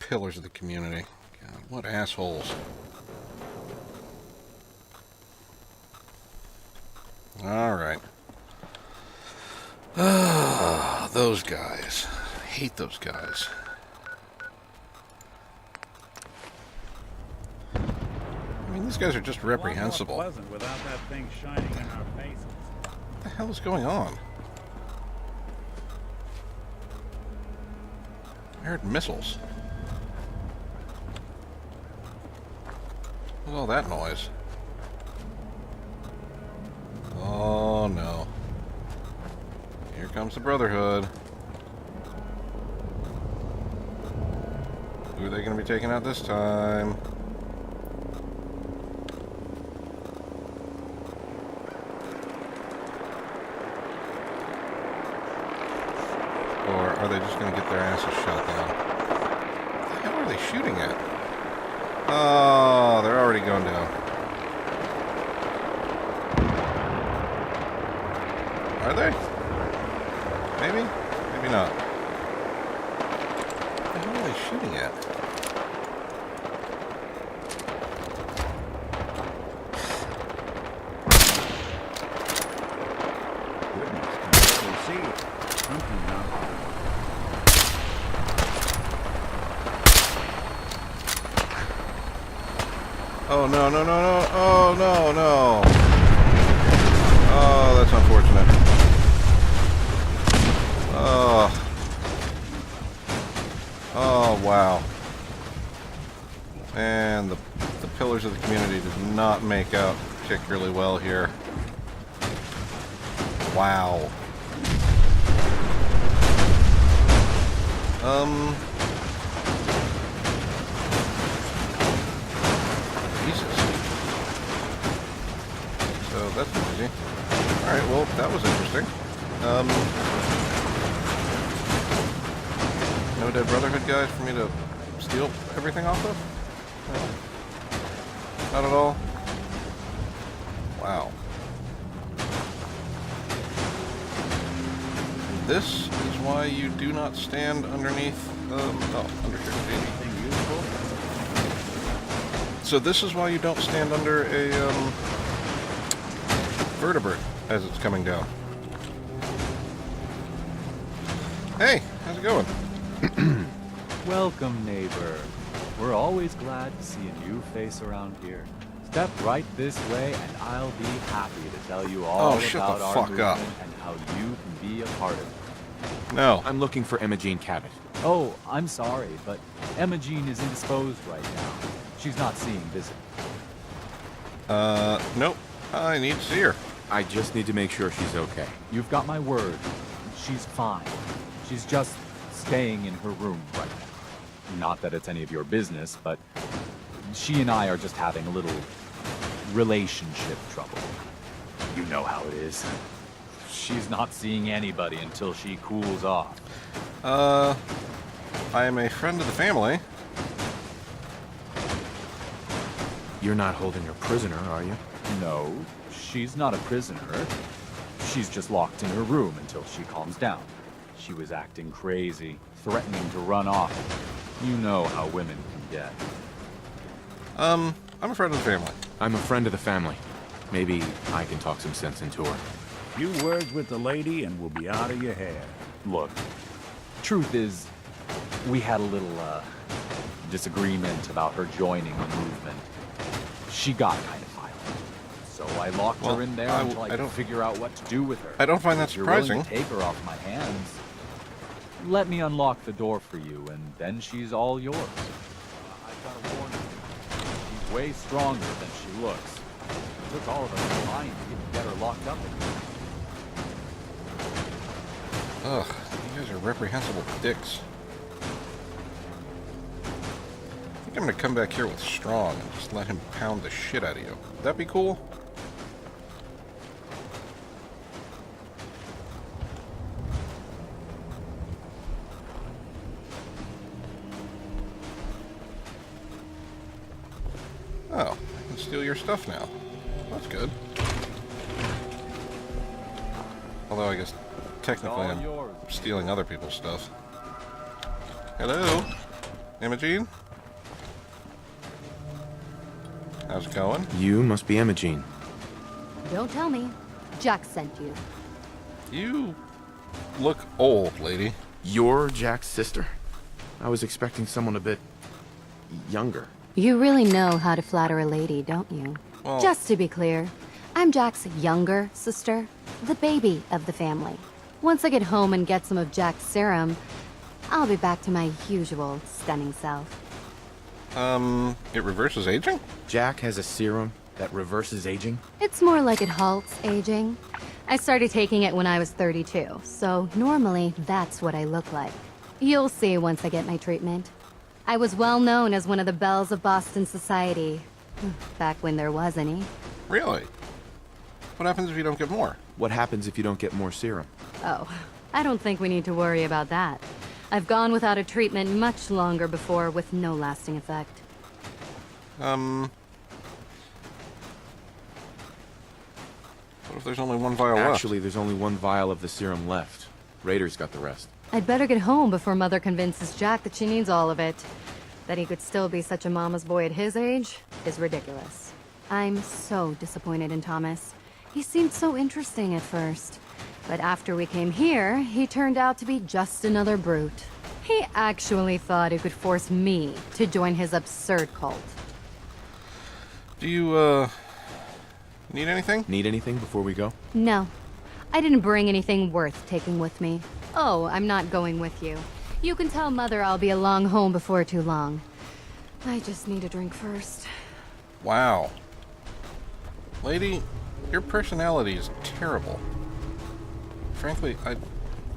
pillars of the community. God, what assholes. Alright. Ah, those guys. I hate those guys. I mean, these guys are just reprehensible. A lot more pleasant without that thing shining in our faces. What the hell is going on? I heard missiles. What's all that noise? Oh no. Here comes the Brotherhood. Who are they going to be taking out this time? Or are they just going to get their asses shot down? What the hell are they shooting at? Oh, they're already going down. Are they? Maybe? Maybe not. What the hell are they shooting at? Goodness, can barely see it. Something now. Oh, no, no, no, no. Oh, no, no. Oh, that's unfortunate. Oh. Oh, wow. And the pillars of the community did not make out particularly well here. Wow. Jesus. So that's easy. Alright, well, that was interesting. No Dead Brotherhood guys for me to steal everything off of? No. Not at all. Wow. This is why you do not stand underneath, undershirt. Anything useful? So this is why you don't stand under a, vertebrate as it's coming down. Hey, how's it going? Welcome, neighbor. We're always glad to see a new face around here. Step right this way and I'll be happy to tell you all shut about the our fuck movement up. and how you can be a part of it. No. I'm looking for Emma Jean Cabot. Oh, I'm sorry, but Emma Jean is indisposed right now. She's not seeing visitors. Nope. I need to see her. I just need to make sure she's okay. You've got my word. She's fine. She's just staying in her room right now. Not that it's any of your business, but she and I are just having a little relationship trouble. You know how it is. She's not seeing anybody until she cools off. I am a friend of the family. You're not holding her prisoner, are you? No, she's not a prisoner. She's just locked in her room until she calms down. She was acting crazy, threatening to run off. You know how women can get. I'm a friend of the family. I'm a friend of the family. Maybe I can talk some sense into her. Few words with the lady and we'll be out of your hair. Look, truth is, we had a little, disagreement about her joining the movement. She got kind of violent. So I locked her in there until I could figure out what to do with her. I don't find that If you're willing surprising. to take her off my hands, let me unlock the door for you, and then she's all yours. I've got to warn you, she's way stronger than she looks. It took all of us trying to get her locked up in here. Ugh, you guys are reprehensible dicks. I think I'm gonna come back here with Strong and just let him pound the shit out of you. Would that be cool? Oh, I can steal your stuff now. That's good. Although I guess technically all I'm yours. stealing other people's stuff. Hello? Imogene? How's it going? You must be Imogene. Don't tell me. Jack sent you. You look old, lady. You're Jack's sister? I was expecting someone a bit younger. You really know how to flatter a lady, don't you? Well, Just to be clear, I'm Jack's younger sister, the baby of the family. Once I get home and get some of Jack's serum, I'll be back to my usual stunning self. it reverses aging? Jack has a serum that reverses aging? It's more like it halts aging. I started taking it when I was 32, so normally that's what I look like. You'll see once I get my treatment. I was well known as one of the belles of Boston society, back when there was any. Really? What happens if you don't get more? What happens if you don't get more serum? Oh, I don't think we need to worry about that. I've gone without a treatment much longer before with no lasting effect. What if there's only one vial left? Actually, there's only one vial of the serum left. Raiders got the rest. I'd better get home before Mother convinces Jack that she needs all of it. That he could still be such a mama's boy at his age is ridiculous. I'm so disappointed in Thomas. He seemed so interesting at first. But after we came here, he turned out to be just another brute. He actually thought he could force me to join his absurd cult. Do you, need anything? Need anything before we go? No, I didn't bring anything worth taking with me. Oh, I'm not going with you. You can tell Mother I'll be along home before too long. I just need a drink first. Wow. Lady, your personality is terrible. Frankly,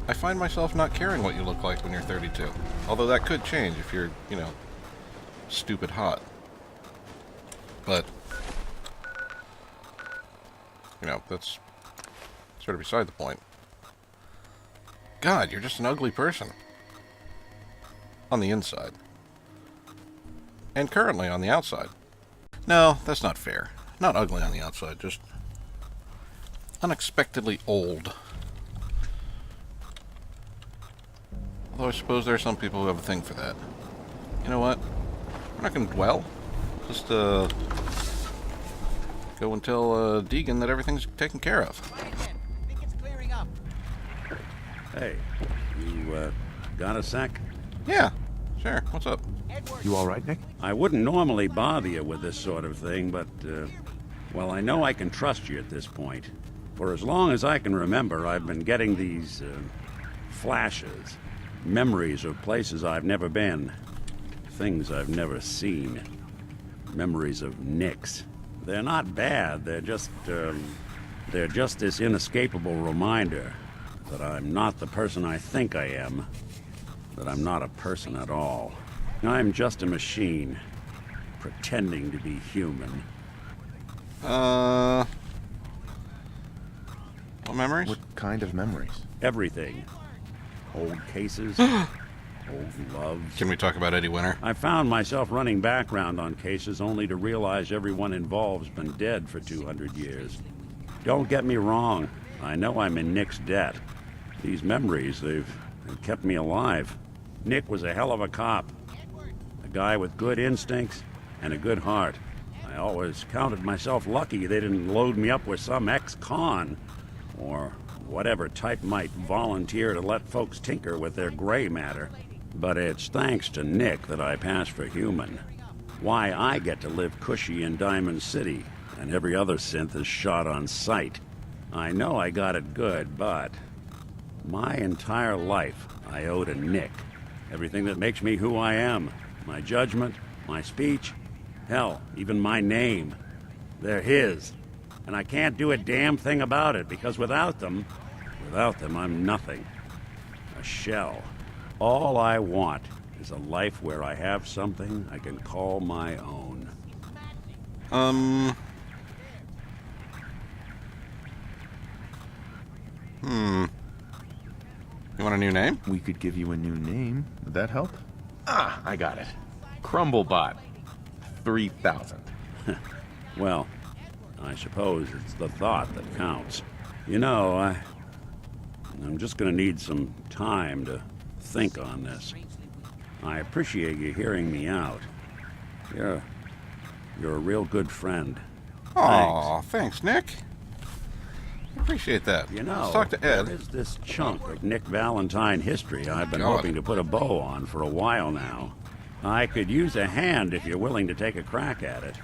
I find myself not caring what you look like when you're 32. Although that could change if you're, stupid hot. But, that's sort of beside the point. God, you're just an ugly person. On the inside. And currently on the outside. No, that's not fair. Not ugly on the outside, just unexpectedly old. Although I suppose there are some people who have a thing for that. You know what? We're not going to dwell. Just, go and tell, Deegan that everything's taken care of. Hey, you, got a sec? Yeah, sure. What's up? You all right, Nick? I wouldn't normally bother you with this sort of thing, but, well, I know I can trust you at this point. For as long as I can remember, I've been getting these, flashes. Memories of places I've never been. Things I've never seen. Memories of Nicks. They're not bad, they're just this inescapable reminder that I'm not the person I think I am. That I'm not a person at all. I'm just a machine, pretending to be human. What memories? What kind of memories? Everything. Old cases, old loves. Can we talk about Eddie Winter? I found myself running background on cases only to realize everyone involved's been dead for 200 years. Don't get me wrong, I know I'm in Nick's debt. These memories, they've kept me alive. Nick was a hell of a cop. A guy with good instincts and a good heart. I always counted myself lucky they didn't load me up with some ex-con, or whatever type might volunteer to let folks tinker with their gray matter. But it's thanks to Nick that I pass for human. Why I get to live cushy in Diamond City, and every other synth is shot on sight. I know I got it good, but my entire life I owe to Nick. Everything that makes me who I am. My judgment, my speech, hell, even my name. They're his. And I can't do a damn thing about it, because without them, I'm nothing. A shell. All I want is a life where I have something I can call my own. You want a new name? We could give you a new name. Would that help? Ah, I got it. Crumblebot. 3000. Well, I suppose it's the thought that counts. You know, I'm just gonna need some time to think on this. I appreciate you hearing me out. You're a real good friend. Aw, thanks, Nick. I appreciate that. You know, Let's talk to Ed. there is this chunk of Nick Valentine history I've been God. hoping to put a bow on for a while now. I could use a hand if you're willing to take a crack at it.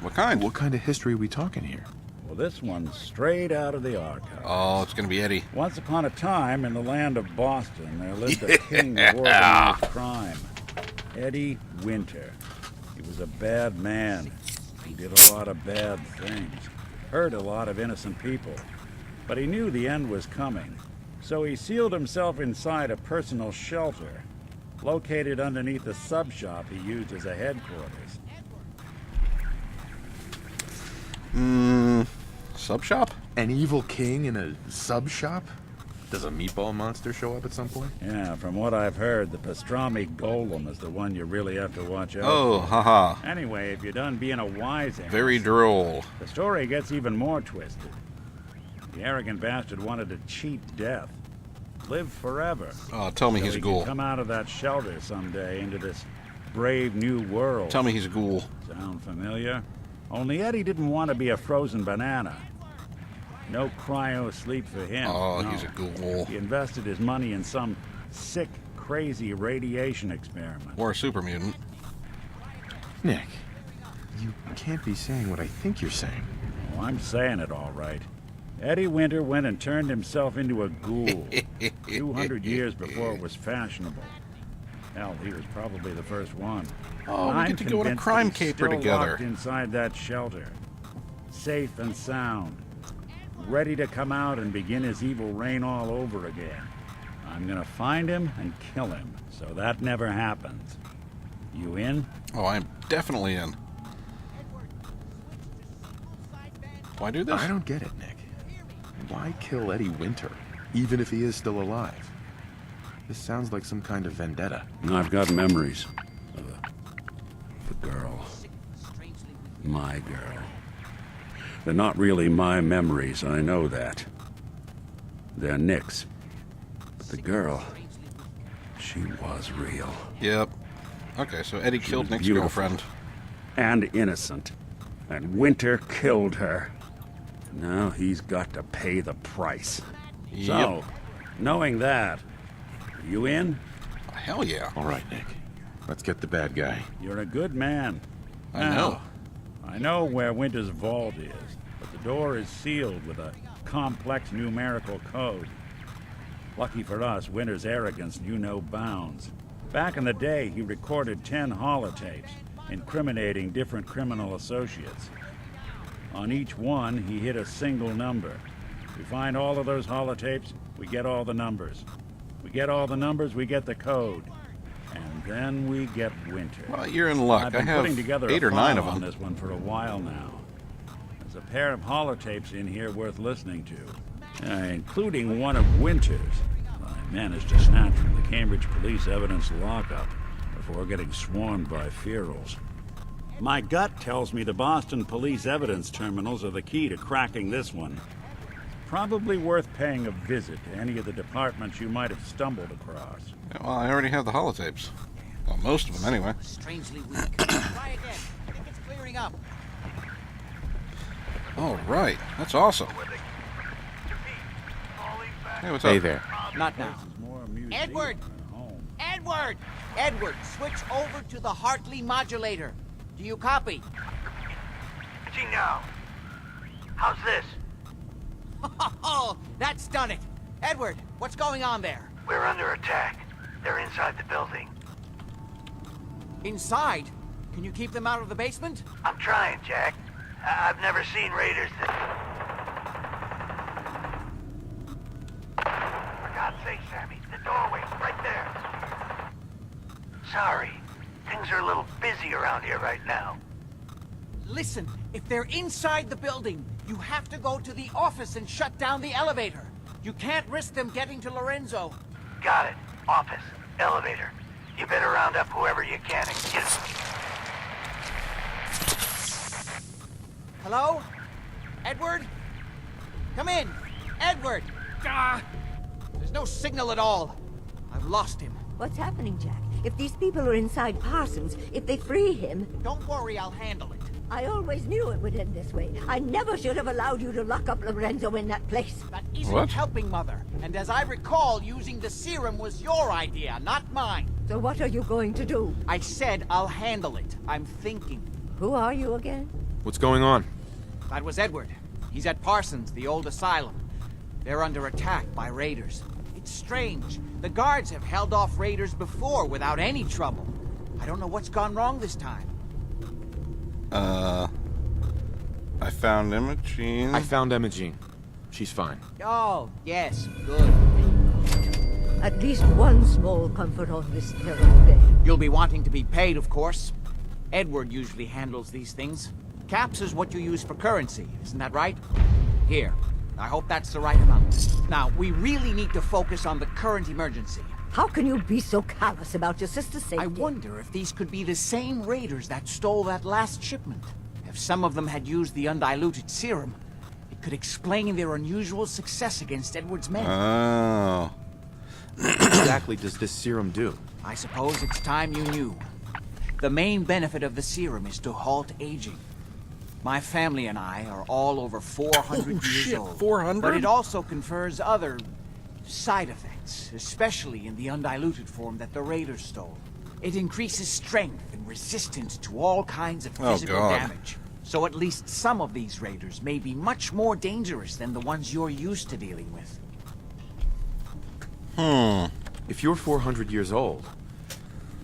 What kind? What kind of history are we talking here? Well, this one's straight out of the archive. Oh, it's gonna be Eddie. Once upon a time, in the land of Boston, there lived a king of organized crime, Eddie Winter. He was a bad man. He did a lot of bad things, hurt a lot of innocent people. But he knew the end was coming, so he sealed himself inside a personal shelter, located underneath the sub shop he used as a headquarters. Sub shop? An evil king in a sub shop? Does a meatball monster show up at some point? Yeah, from what I've heard, the pastrami golem is the one you really have to watch out Oh, for. haha. Anyway, if you're done being a wise ass, Very droll. the story gets even more twisted. The arrogant bastard wanted to cheat death, live forever. Oh, tell me so he's a he ghoul. could come out of that shelter someday into this brave new world. Tell me he's a ghoul. Sound familiar? Only Eddie didn't want to be a frozen banana. No cryo sleep for him. Oh, no. he's a ghoul. He invested his money in some sick, crazy radiation experiment. Or a super mutant. Nick, you can't be saying what I think you're saying. Oh, I'm saying it all right. Eddie Winter went and turned himself into a ghoul 200 years before it was fashionable. Hell, he was probably the first one. Oh, And we I'm get to go on a convinced crime that he's caper still together. locked inside that shelter, safe and sound, ready to come out and begin his evil reign all over again. I'm gonna find him and kill him, so that never happens. You in? Oh, I'm definitely in. Why do this? I don't get it, Nick. Why kill Eddie Winter, even if he is still alive? This sounds like some kind of vendetta. I've got memories of the girl. My girl. They're not really my memories, I know that. They're Nick's. But the girl, she was real. Yep. Okay, so Eddie killed was Nick's beautiful. girlfriend. And innocent. And Winter killed her. Now he's got to pay the price. Yep. So, knowing that, you in? Hell yeah. All right, Nick. Let's get the bad guy. You're a good man. I Now, know. I know where Winter's vault is, but the door is sealed with a complex numerical code. Lucky for us, Winter's arrogance knew no bounds. Back in the day, he recorded 10 holotapes, incriminating different criminal associates. On each one, he hit a single number. We find all of those holotapes, we get all the numbers. We get all the numbers, we get the code. And then we get Winter. Well, you're in luck. I've I been have putting together 8 a or 9 of file on them. this one for a while now. There's a pair of holotapes in here worth listening to, including one of Winter's. I managed to snatch from the Cambridge police evidence lockup before getting swarmed by ferals. My gut tells me the Boston police evidence terminals are the key to cracking this one. Probably worth paying a visit to any of the departments you might have stumbled across. Yeah, well, I already have the holotapes. Well, most of them, anyway. Strangely weak. Try again. I think it's clearing up. All right. That's awesome. Hey, what's Hey up? there. Not now. More amusing Edward! than home. Edward! Edward, switch over to the Hartley modulator. Do you copy? Gee, now. How's this? Oh, that's done it. Edward, what's going on there? We're under attack. They're inside the building. Inside? Can you keep them out of the basement? I'm trying, Jack. I've never seen raiders that... For God's sake, Sammy, the doorway's right there. Sorry. Things are a little busy around here right now. Listen, if they're inside the building, you have to go to the office and shut down the elevator. You can't risk them getting to Lorenzo. Got it. Office. Elevator. You better round up whoever you can and get... Hello? Edward? Come in. Edward! Ah! There's no signal at all. I've lost him. What's happening, Jack? If these people are inside Parsons, if they free him... Don't worry, I'll handle it. I always knew it would end this way. I never should have allowed you to lock up Lorenzo in that place. That isn't What? helping, Mother. And as I recall, using the serum was your idea, not mine. So what are you going to do? I said I'll handle it. I'm thinking. Who are you again? What's going on? That was Edward. He's at Parsons, the old asylum. They're under attack by raiders. It's strange. The guards have held off raiders before without any trouble. I don't know what's gone wrong this time. I found Imogene. I found Imogene. She's fine. Oh, yes, good. At least one small comfort on this terrible day. You'll be wanting to be paid, of course. Edward usually handles these things. Caps is what you use for currency, isn't that right? Here. I hope that's the right amount. Now, we really need to focus on the current emergency. How can you be so callous about your sister's safety? I wonder if these could be the same raiders that stole that last shipment. If some of them had used the undiluted serum, it could explain their unusual success against Edward's men. Oh. What exactly does this serum do? I suppose it's time you knew. The main benefit of the serum is to halt aging. My family and I are all over 400 years shit, old. 400? But it also confers other side effects, especially in the undiluted form that the raiders stole. It increases strength and resistance to all kinds of Oh, physical God. damage. So at least some of these raiders may be much more dangerous than the ones you're used to dealing with. If you're 400 years old,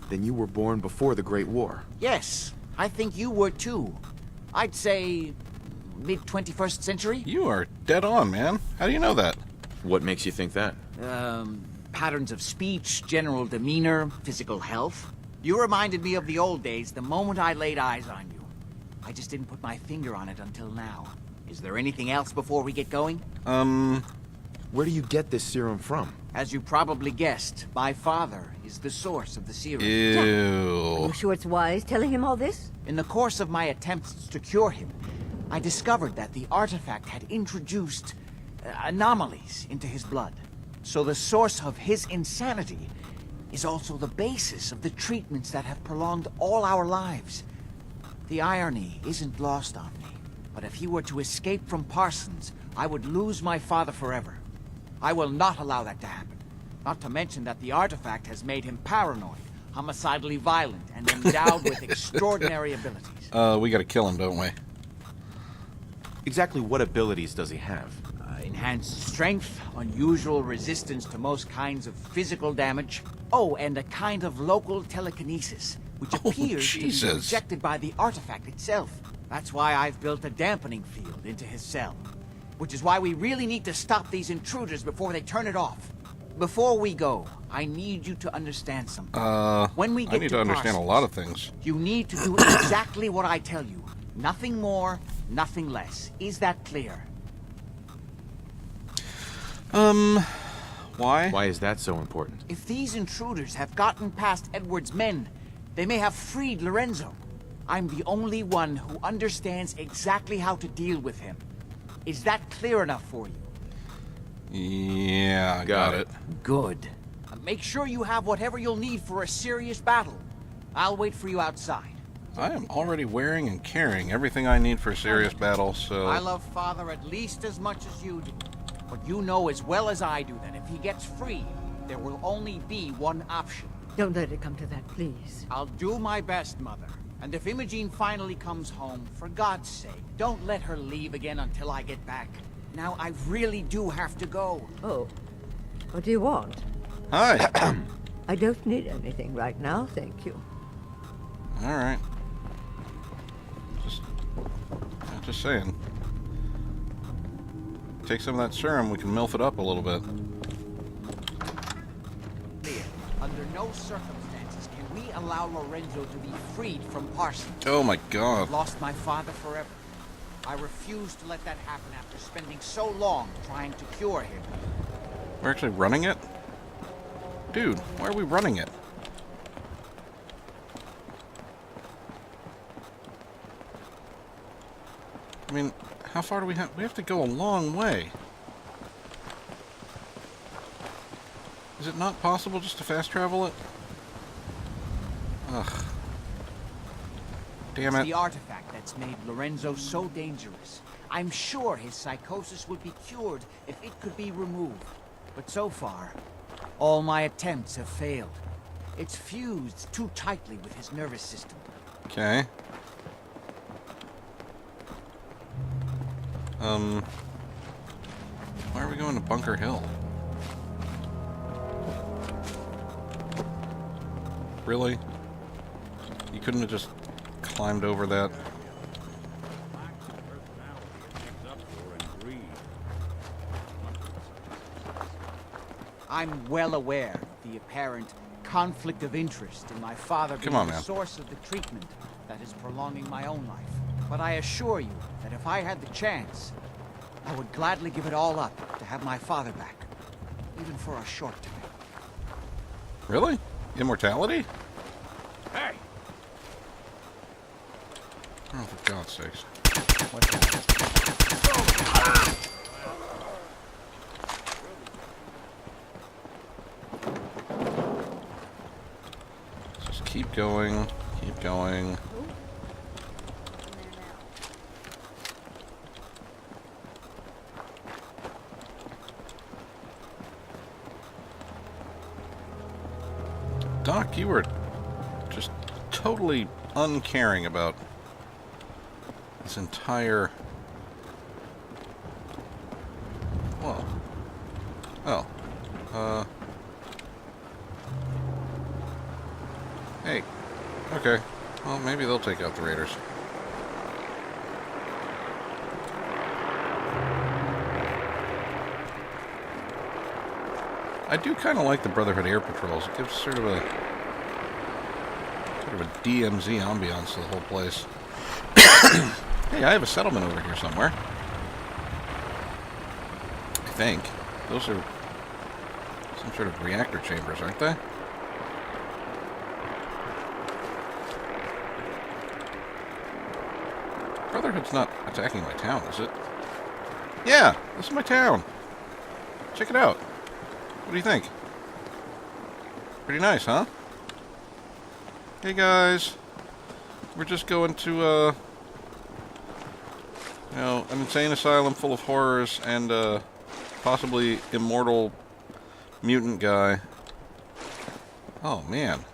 then you were born before the Great War. Yes, I think you were too. I'd say mid-21st century? You are dead on, man. How do you know that? What makes you think that? Patterns of speech, general demeanor, physical health. You reminded me of the old days the moment I laid eyes on you. I just didn't put my finger on it until now. Is there anything else before we get going? Where do you get this serum from? As you probably guessed, my father is the source of the serum. Are Ew. you sure it's wise telling him all this? In the course of my attempts to cure him, I discovered that the artifact had introduced anomalies into his blood. So the source of his insanity is also the basis of the treatments that have prolonged all our lives. The irony isn't lost on me, but if he were to escape from Parsons, I would lose my father forever. I will not allow that to happen. Not to mention that the artifact has made him paranoid, homicidally violent, and endowed with extraordinary abilities. We gotta kill him, don't we? Exactly what abilities does he have? Enhanced strength, unusual resistance to most kinds of physical damage. Oh, and a kind of local telekinesis, which appears to be Jesus. projected by the artifact itself. That's why I've built a dampening field into his cell. Which is why we really need to stop these intruders before they turn it off. Before we go, I need you to understand something. When we get I need to understand a Parsons, lot of things. you need to do exactly what I tell you. Nothing more, nothing less. Is that clear? Why? Why is that so important? If these intruders have gotten past Edward's men, they may have freed Lorenzo. I'm the only one who understands exactly how to deal with him. Is that clear enough for you? Yeah, I got it. Good. Make sure you have whatever you'll need for a serious battle. I'll wait for you outside. I am already wearing and carrying everything I need for a serious battle, so... I love Father at least as much as you do. But you know as well as I do that if he gets free, there will only be one option. Don't let it come to that, please. I'll do my best, Mother. And if Imogene finally comes home, for God's sake, don't let her leave again until I get back. Now, I really do have to go. Oh, what do you want? Hi. I don't need anything right now, thank you. Alright. Just saying. Take some of that serum, we can milf it up a little bit. Clear. Under no circumstances can we allow Lorenzo to be freed from Parsons. Oh my I've god. lost my father forever. I refuse to let that happen after spending so long trying to cure him. We're actually running it? Dude, why are we running it? I mean, how far do we have? We have to go a long way. Is it not possible just to fast travel it? Ugh. Damn It's it. the artifact that's made Lorenzo so dangerous. I'm sure his psychosis would be cured if it could be removed. But so far, all my attempts have failed. It's fused too tightly with his nervous system. Okay. Why are we going to Bunker Hill? Really? You couldn't have just climbed over that? I'm well aware of the apparent conflict of interest in my father being on, the man. source of the treatment that is prolonging my own life. But I assure you that if I had the chance, I would gladly give it all up to have my father back, even for a short time. Really? Immortality? Hey! Oh, for God's sakes. What's that? Just keep going. Keep going. Doc, you were just totally uncaring about this entire... Whoa. Oh. Hey. Okay. Well, maybe they'll take out the Raiders. I do kind of like the Brotherhood Air Patrols. It gives sort of a DMZ ambiance to the whole place. Hey, I have a settlement over here somewhere. I think. Those are some sort of reactor chambers, aren't they? Brotherhood's not attacking my town, is it? Yeah, this is my town. Check it out. What do you think? Pretty nice, huh? Hey guys, we're just going to, an insane asylum full of horrors and, possibly immortal mutant guy. Oh, man.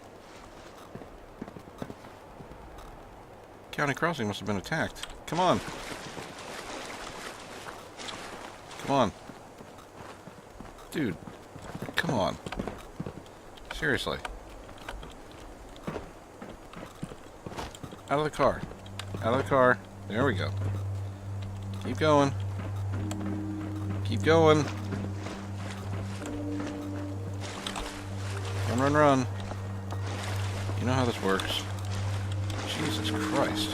County Crossing must have been attacked. Come on. Come on. Dude. Come on. Seriously. Out of the car. Out of the car. There we go. Keep going. Keep going. Run, run, run. You know how this works. Jesus Christ.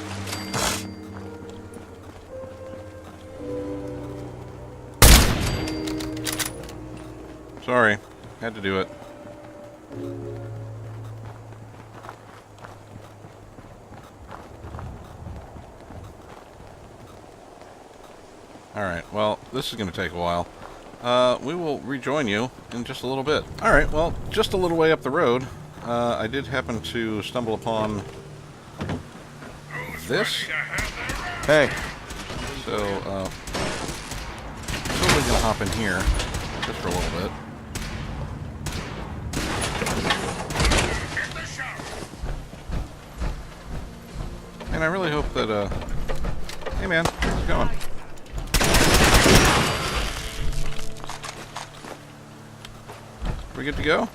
Sorry. Had to do it. Alright, well, this is going to take a while. We will rejoin you in just a little bit. Alright, well, just a little way up the road, I did happen to stumble upon this. Hey, So, totally going to hop in here just for a little bit. And I really hope that, hey man, how's it going? We good to go?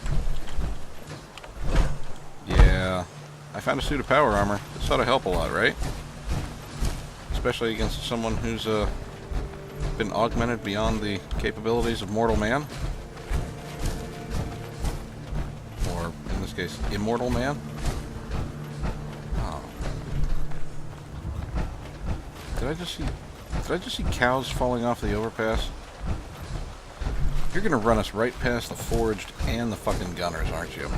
Yeah. I found a suit of power armor. This ought to help a lot, right? Especially against someone who's, been augmented beyond the capabilities of mortal man. Or, in this case, immortal man. Did I just see cows falling off the overpass? You're gonna run us right past the forged and the fucking gunners, aren't you?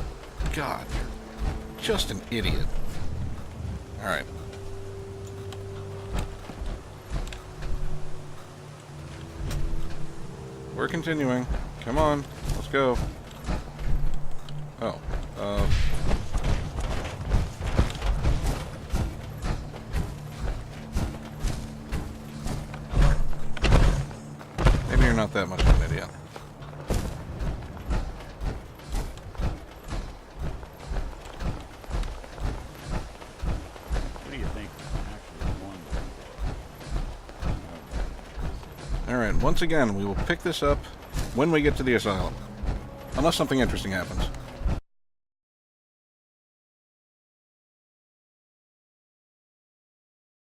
God, you're just an idiot. Alright. We're continuing. Come on, let's go. Oh. Maybe you're not that much of an idiot. What do you think actually won? Alright, once again, we will pick this up when we get to the asylum. Unless something interesting happens.